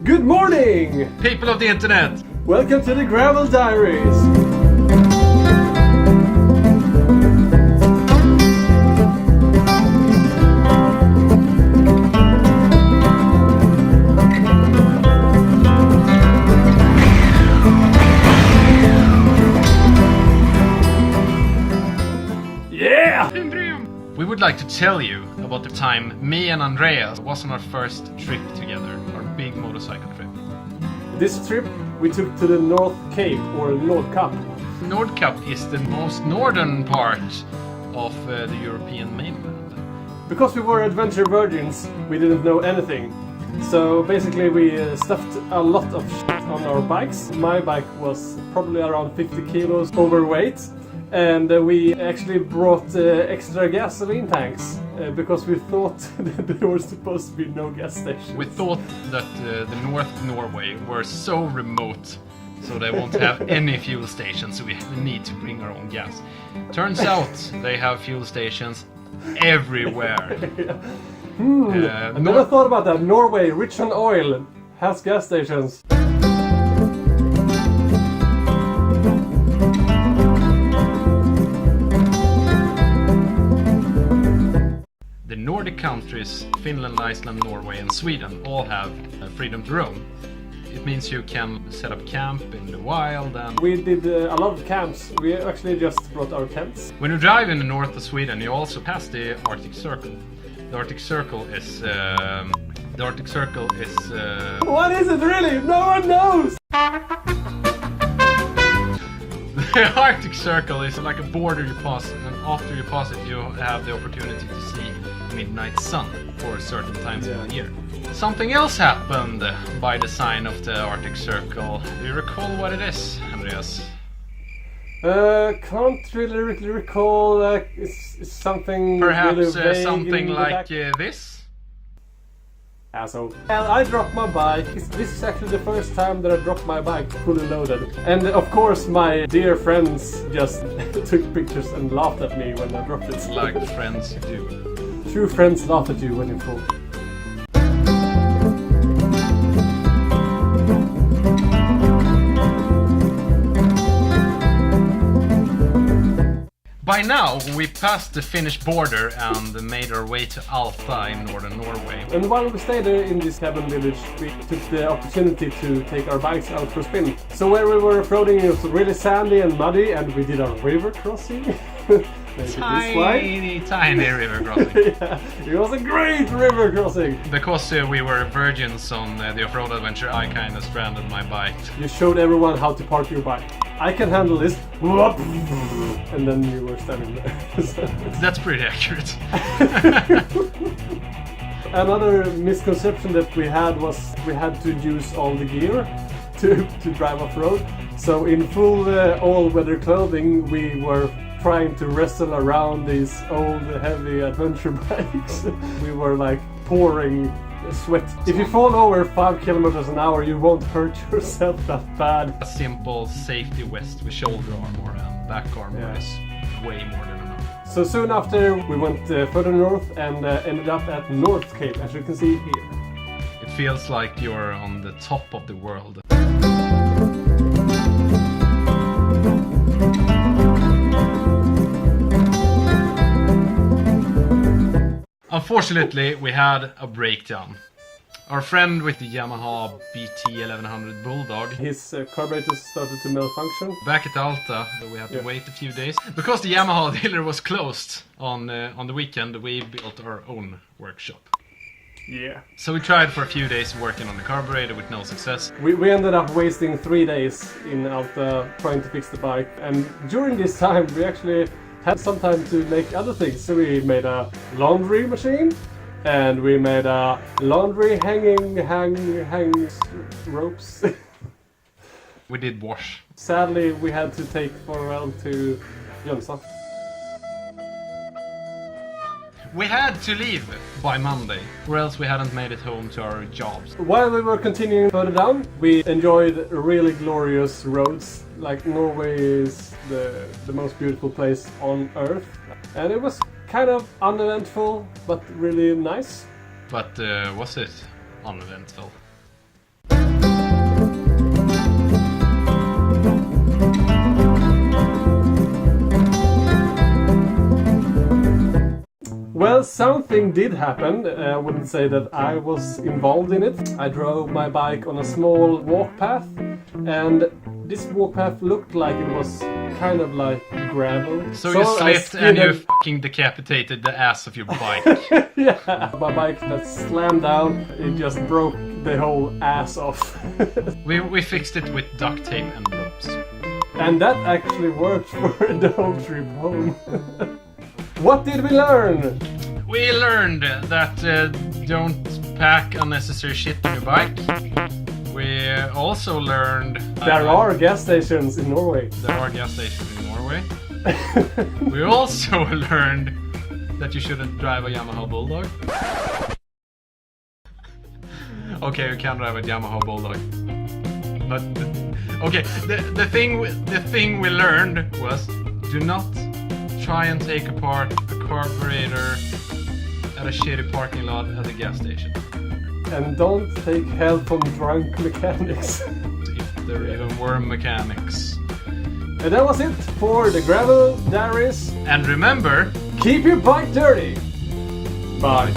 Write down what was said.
Good morning! People of the internet! Welcome to the Gravel Diaries! Yeah! We would like to tell you about the time me and Andreas was on our first trip together, our big motorcycle trip. This trip we took to the North Cape, or Nordkapp. Nordkapp is the most northern part of the European mainland. Because we were adventure virgins, we didn't know anything. So basically we stuffed a lot of shit on our bikes. My bike was probably around 50 kilos overweight. And we actually brought extra gasoline tanks because we thought that there was supposed to be no gas stations. We thought that the North Norway were so remote, so they won't have any fuel stations, so we need to bring our own gas. Turns out they have fuel stations everywhere. Yeah. I never thought about that. Norway, rich on oil, has gas stations. The Nordic countries, Finland, Iceland, Norway and Sweden, all have freedom to roam. It means you can set up camp in the wild and... We did a lot of camps. We actually just brought our tents. When you drive in the north of Sweden, you also pass the Arctic Circle. The Arctic Circle is... What is it really? No one knows! The Arctic Circle is like a border you pass, and after you pass it you have the opportunity to see midnight sun for certain times of the year. Something else happened by the sign of the Arctic Circle. Do you recall what it is, Andreas? Can't really recall. It's something. Perhaps really vague something in like this? Asshole. And I dropped my bike. This is actually the first time that I dropped my bike fully loaded. And of course my dear friends just took pictures and laughed at me when I dropped it. Like friends do. True friends laugh at you when you fall. By now, we passed the Finnish border and made our way to Alta in northern Norway. And while we stayed there in this cabin village, we took the opportunity to take our bikes out for a spin. So where we were floating, it was really sandy and muddy, and we did our river crossing. Tiny river crossing. Yeah, it was a great river crossing. Because we were virgins on the off-road adventure, I kind of stranded my bike. You showed everyone how to park your bike. I can handle this. And then you were standing there. That's pretty accurate. Another misconception that we had was we had to use all the gear to drive off-road. So in full all-weather clothing, we were trying to wrestle around these old heavy adventure bikes. We were like pouring sweat. If you fall over 5 kilometers an hour, you won't hurt yourself that bad. A simple safety vest with shoulder armor and back armor is way more than enough. So soon after we went further north and ended up at North Cape, as you can see here. It feels like you're on the top of the world. Unfortunately, we had a breakdown. Our friend with the Yamaha BT 1100 Bulldog, his carburetor started to malfunction. Back at Alta, we had to wait a few days. Because the Yamaha dealer was closed on the weekend, we built our own workshop. Yeah. So we tried for a few days working on the carburetor with no success. We ended up wasting 3 days in Alta trying to fix the bike. And during this time, we actually had some time to make other things. So we made a laundry machine, and we made a laundry hang ropes. We did wash. Sadly, we had to take farewell to Jönsa. We had to leave by Monday, or else we hadn't made it home to our jobs. While we were continuing further down, we enjoyed really glorious roads. Like Norway is the most beautiful place on earth. And it was kind of uneventful, but really nice. But was it uneventful? Well, something did happen. I wouldn't say that I was involved in it. I drove my bike on a small walk path, and this walk path looked like it was kind of like gravel. So you slipped and you fucking decapitated the ass of your bike. Yeah, my bike that slammed down, it just broke the whole ass off. We fixed it with duct tape and ropes. And that actually worked for the whole trip home. What did we learn? We learned that don't pack unnecessary shit on your bike. We also learned... There are gas stations in Norway. There are gas stations in Norway. We also learned that you shouldn't drive a Yamaha Bulldog. Okay, you can drive a Yamaha Bulldog. But, okay, the thing we learned was do not try and take apart a carburetor at a shitty parking lot at a gas station. And don't take help from drunk mechanics. If there even were mechanics. And that was it for the Gravel Diaries. And remember, keep your bike dirty. Bye.